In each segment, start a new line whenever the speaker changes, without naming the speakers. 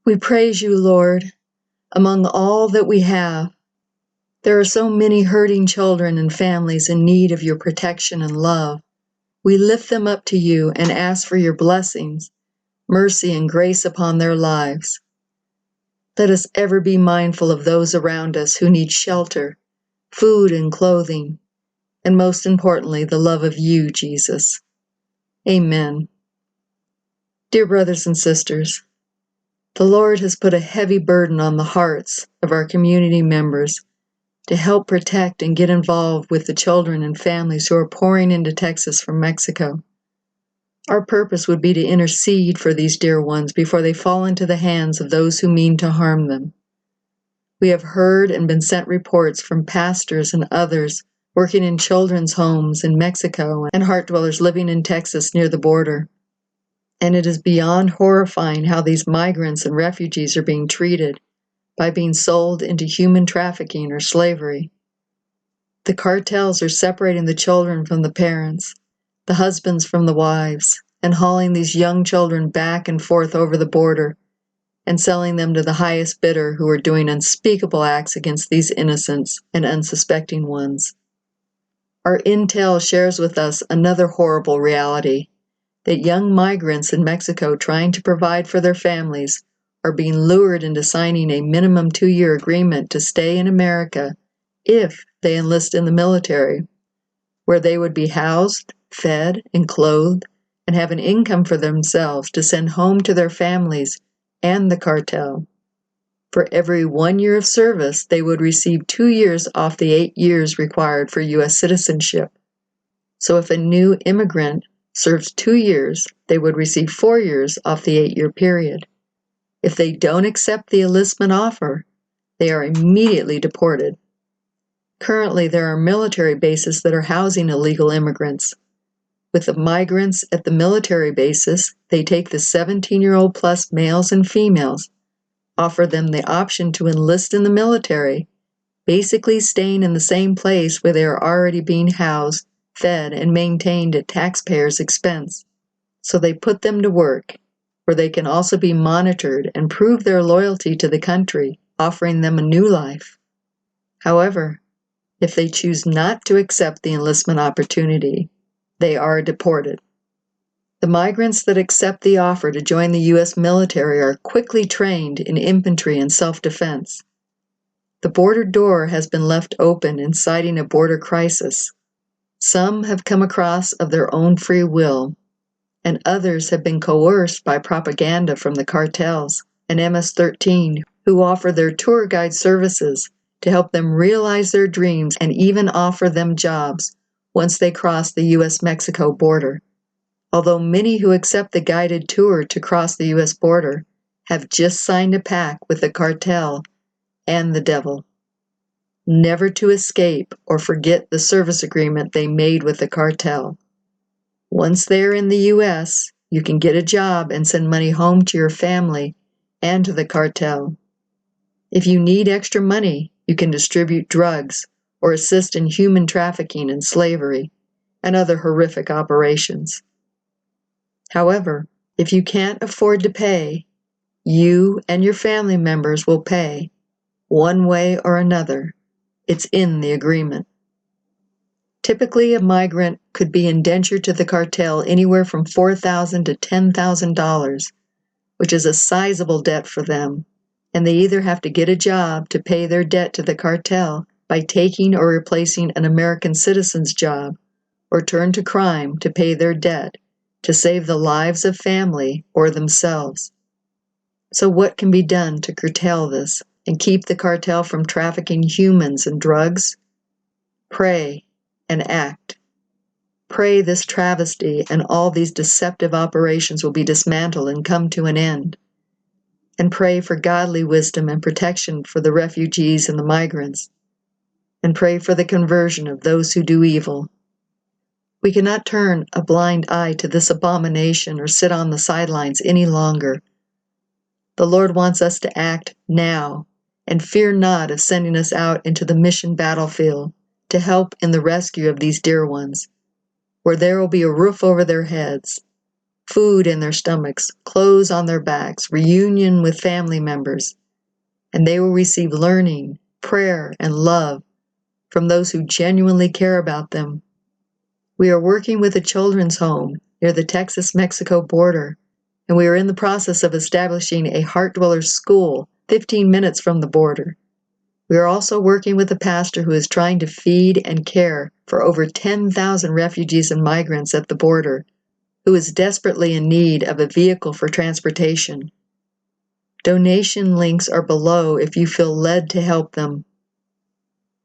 We praise you, Lord. Among all that we have, there are so many hurting children and families in need of your protection and love. We lift them up to you and ask for your blessings, mercy, and grace upon their lives. Let us ever be mindful of those around us who need shelter, food and clothing, and most importantly, the love of you, Jesus. Amen. Dear brothers and sisters, the Lord has put a heavy burden on the hearts of our community members to help protect and get involved with the children and families who are pouring into Texas from Mexico. Our purpose would be to intercede for these dear ones before they fall into the hands of those who mean to harm them. We have heard and been sent reports from pastors and others working in children's homes in Mexico and Heartdwellers living in Texas near the border. And it is beyond horrifying how these migrants and refugees are being treated by being sold into human trafficking or slavery. The cartels are separating the children from the parents, the husbands from the wives, and hauling these young children back and forth over the border and selling them to the highest bidder who are doing unspeakable acts against these innocents and unsuspecting ones. Our intel shares with us another horrible reality, that young migrants in Mexico trying to provide for their families are being lured into signing a minimum 2-year agreement to stay in America if they enlist in the military, where they would be housed, fed, and clothed, and have an income for themselves to send home to their families and the cartel. For every 1 year of service, they would receive 2 years off the 8 years required for U.S. citizenship. So if a new immigrant serves 2 years, they would receive 4 years off the 8-year period. If they don't accept the enlistment offer, they are immediately deported. Currently, there are military bases that are housing illegal immigrants. With the migrants at the military bases, they take the 17-year-old plus males and females, offer them the option to enlist in the military, basically staying in the same place where they are already being housed, fed, and maintained at taxpayers' expense. So they put them to work, where they can also be monitored and prove their loyalty to the country, offering them a new life. However, if they choose not to accept the enlistment opportunity, they are deported. The migrants that accept the offer to join the U.S. military are quickly trained in infantry and self-defense. The border door has been left open, inciting a border crisis. Some have come across of their own free will, and others have been coerced by propaganda from the cartels and MS-13, who offer their tour guide services to help them realize their dreams and even offer them jobs once they cross the U.S.-Mexico border. Although many who accept the guided tour to cross the U.S. border have just signed a pact with the cartel and the devil, never to escape or forget the service agreement they made with the cartel. Once they are in the U.S., you can get a job and send money home to your family and to the cartel. If you need extra money, you can distribute drugs or assist in human trafficking and slavery and other horrific operations. However, if you can't afford to pay, you and your family members will pay, one way or another. It's in the agreement. Typically, a migrant could be indentured to the cartel anywhere from $4,000 to $10,000, which is a sizable debt for them, and they either have to get a job to pay their debt to the cartel by taking or replacing an American citizen's job, or turn to crime to pay their debt to save the lives of family or themselves. So what can be done to curtail this and keep the cartel from trafficking humans and drugs? Pray and act. Pray this travesty and all these deceptive operations will be dismantled and come to an end. And pray for godly wisdom and protection for the refugees and the migrants. And pray for the conversion of those who do evil. We cannot turn a blind eye to this abomination or sit on the sidelines any longer. The Lord wants us to act now and fear not of sending us out into the mission battlefield to help in the rescue of these dear ones, where there will be a roof over their heads, food in their stomachs, clothes on their backs, reunion with family members, and they will receive learning, prayer, and love from those who genuinely care about them. We are working with a children's home near the Texas-Mexico border, and we are in the process of establishing a Heartdwellers school 15 minutes from the border. We are also working with a pastor who is trying to feed and care for over 10,000 refugees and migrants at the border, who is desperately in need of a vehicle for transportation. Donation links are below if you feel led to help them.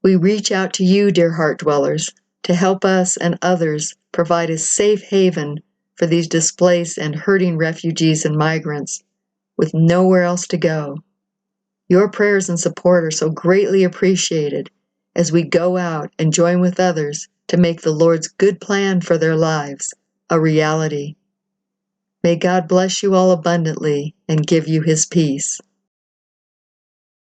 We reach out to you, dear Heartdwellers, to help us and others provide a safe haven for these displaced and hurting refugees and migrants with nowhere else to go. Your prayers and support are so greatly appreciated as we go out and join with others to make the Lord's good plan for their lives a reality. May God bless you all abundantly and give you His peace.